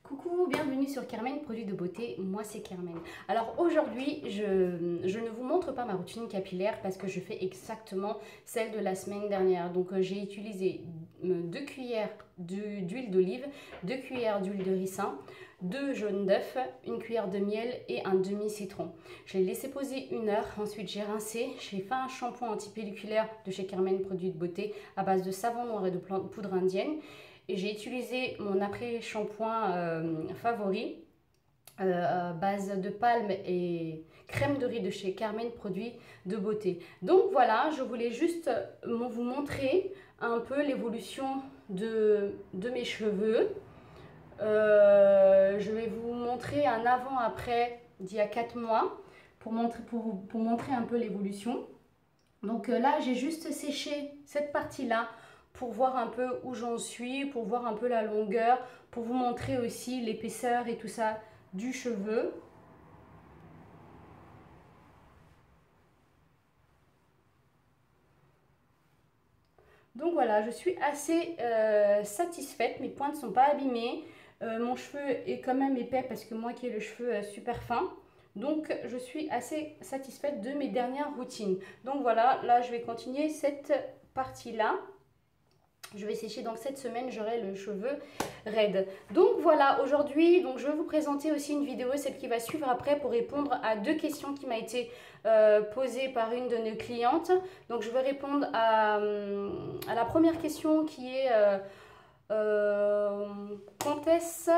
Coucou, bienvenue sur Carmen, produit de beauté, moi c'est Carmen. Alors aujourd'hui, je ne vous montre pas ma routine capillaire parce que je fais exactement celle de la semaine dernière. Donc j'ai utilisé 2 cuillères d'huile d'olive, 2 cuillères d'huile de ricin, 2 jaunes d'œufs, 1 cuillère de miel et un demi-citron. Je l'ai laissé poser 1 heure, ensuite j'ai rincé, j'ai fait un shampoing antipelliculaire de chez Carmen, produit de beauté à base de savon noir et de poudre indienne. Et j'ai utilisé mon après-shampoing favori, base de palme et crème de riz de chez Carmen, produit de beauté. Donc voilà, je voulais juste vous montrer un peu l'évolution de mes cheveux. Je vais vous montrer un avant-après d'il y a 4 mois pour montrer un peu l'évolution. Donc là, j'ai juste séché cette partie-là pour voir un peu où j'en suis, pour voir un peu la longueur, pour vous montrer aussi l'épaisseur et tout ça du cheveu. Donc voilà, je suis assez satisfaite, mes pointes ne sont pas abîmées, mon cheveu est quand même épais parce que moi qui ai le cheveu super fin. Donc je suis assez satisfaite de mes dernières routines. Donc voilà, là je vais continuer cette partie-là. Je vais sécher, donc cette semaine j'aurai le cheveu raide. Donc voilà, aujourd'hui je vais vous présenter aussi une vidéo, celle qui va suivre après, pour répondre à 2 questions qui m'a été posée par une de nos clientes. Donc je vais répondre à la première question qui est quand est-ce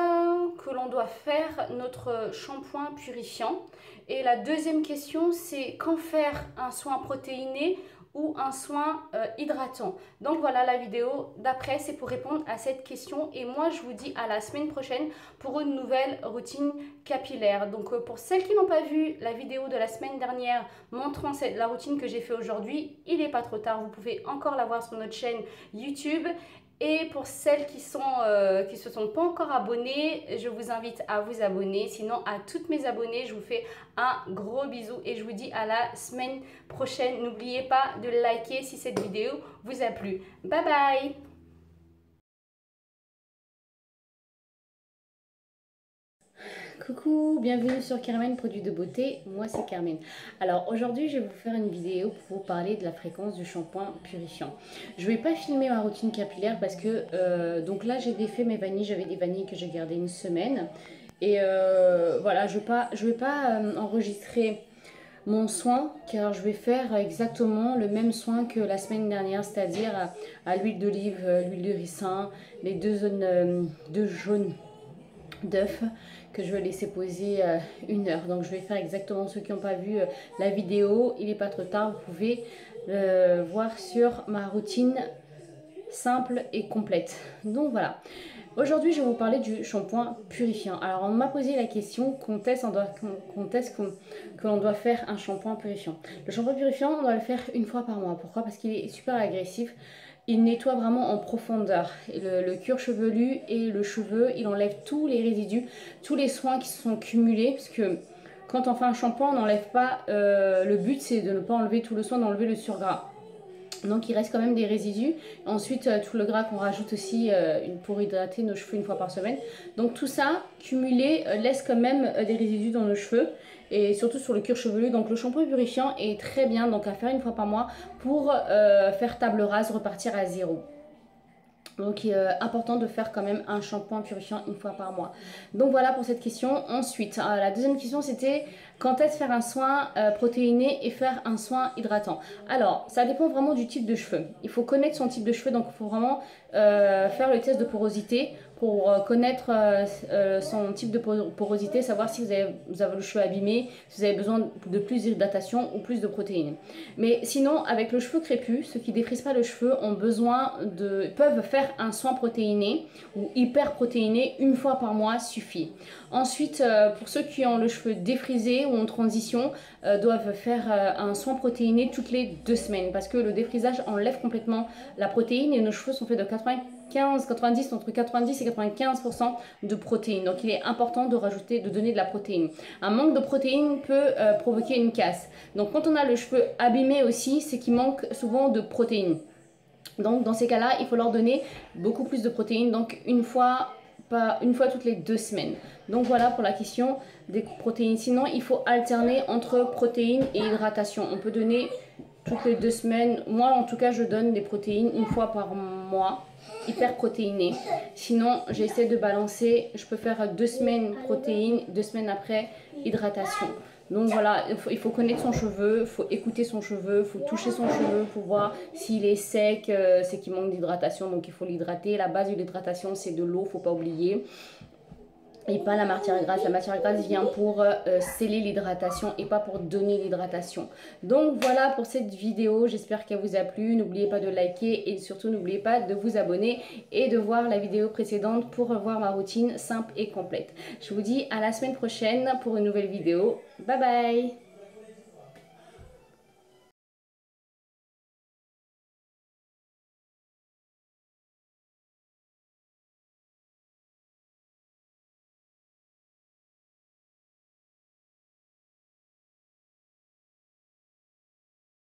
que l'on doit faire notre shampoing purifiant, et la deuxième question c'est quand faire un soin protéiné ou un soin hydratant. Donc voilà, la vidéo d'après c'est pour répondre à cette question, et moi je vous dis à la semaine prochaine pour une nouvelle routine capillaire. Donc pour celles qui n'ont pas vu la vidéo de la semaine dernière montrant la routine que j'ai fait aujourd'hui, il n'est pas trop tard, vous pouvez encore la voir sur notre chaîne YouTube. Et pour celles qui se sont pas encore abonnées, je vous invite à vous abonner. Sinon, à toutes mes abonnées, je vous fais un gros bisou et je vous dis à la semaine prochaine. N'oubliez pas de liker si cette vidéo vous a plu. Bye bye! Coucou, bienvenue sur Carmen, produit de beauté, moi c'est Carmen. Alors aujourd'hui je vais vous faire une vidéo pour vous parler de la fréquence du shampoing purifiant. Je ne vais pas filmer ma routine capillaire parce que donc là j'ai défait mes vanilles, j'avais des vanilles que j'ai gardées une semaine. Et voilà, je vais pas enregistrer mon soin, car je vais faire exactement le même soin que la semaine dernière, c'est-à-dire à l'huile d'olive, l'huile de ricin, les 2 jaunes d'œufs que je vais laisser poser 1 heure. Donc je vais faire exactement, ceux qui n'ont pas vu la vidéo, il n'est pas trop tard, vous pouvez voir sur ma routine simple et complète. Donc voilà, aujourd'hui je vais vous parler du shampoing purifiant. Alors on m'a posé la question quand est-ce que l'on doit faire un shampoing purifiant. Le shampoing purifiant, on doit le faire 1 fois par mois. Pourquoi? Parce qu'il est super agressif. Il nettoie vraiment en profondeur le cuir chevelu et le cheveu. Il enlève tous les résidus, tous les soins qui se sont cumulés. Parce que quand on fait un shampoing, on n'enlève pas... le but, c'est de ne pas enlever tout le soin, d'enlever le surgras. Donc il reste quand même des résidus. Ensuite, tout le gras qu'on rajoute aussi pour hydrater nos cheveux 1 fois par semaine. Donc tout ça, cumulé, laisse quand même des résidus dans nos cheveux. Et surtout sur le cuir chevelu. Donc le shampoing purifiant est très bien, donc à faire 1 fois par mois pour faire table rase, repartir à 0. Donc il est important de faire quand même un shampoing purifiant 1 fois par mois. Donc voilà pour cette question. Ensuite, la deuxième question c'était quand est-ce faire un soin protéiné et faire un soin hydratant. Alors ça dépend vraiment du type de cheveux. Il faut connaître son type de cheveux, donc il faut vraiment faire le test de porosité pour connaître son type de porosité, savoir si vous avez le cheveu abîmé, si vous avez besoin de plus d'hydratation ou plus de protéines. Mais sinon, avec le cheveu crépus, ceux qui ne défrisent pas le cheveu peuvent faire un soin protéiné ou hyper protéiné 1 fois par mois suffit. Ensuite, pour ceux qui ont le cheveu défrisé ou en transition, doivent faire un soin protéiné toutes les 2 semaines parce que le défrisage enlève complètement la protéine et nos cheveux sont faits de entre 90 et 95% de protéines. Donc il est important de donner de la protéine. Un manque de protéines peut provoquer une casse. Donc quand on a le cheveu abîmé aussi, c'est qu'il manque souvent de protéines. Donc dans ces cas-là, il faut leur donner beaucoup plus de protéines. Donc 1 fois pas une fois toutes les 2 semaines. Donc voilà pour la question des protéines. Sinon, il faut alterner entre protéines et hydratation. On peut donner toutes les 2 semaines. Moi, en tout cas, je donne des protéines une fois par mois, hyper protéinées. Sinon, j'essaie de balancer. Je peux faire 2 semaines protéines, 2 semaines après hydratation. Donc voilà, il faut connaître son cheveu, il faut écouter son cheveu, il faut toucher son cheveu pour voir s'il est sec, c'est qu'il manque d'hydratation, donc il faut l'hydrater. La base de l'hydratation, c'est de l'eau, il ne faut pas oublier. Et pas la matière grasse. La matière grasse vient pour sceller l'hydratation et pas pour donner l'hydratation. Donc voilà pour cette vidéo. J'espère qu'elle vous a plu. N'oubliez pas de liker et surtout n'oubliez pas de vous abonner et de voir la vidéo précédente pour revoir ma routine simple et complète. Je vous dis à la semaine prochaine pour une nouvelle vidéo. Bye bye!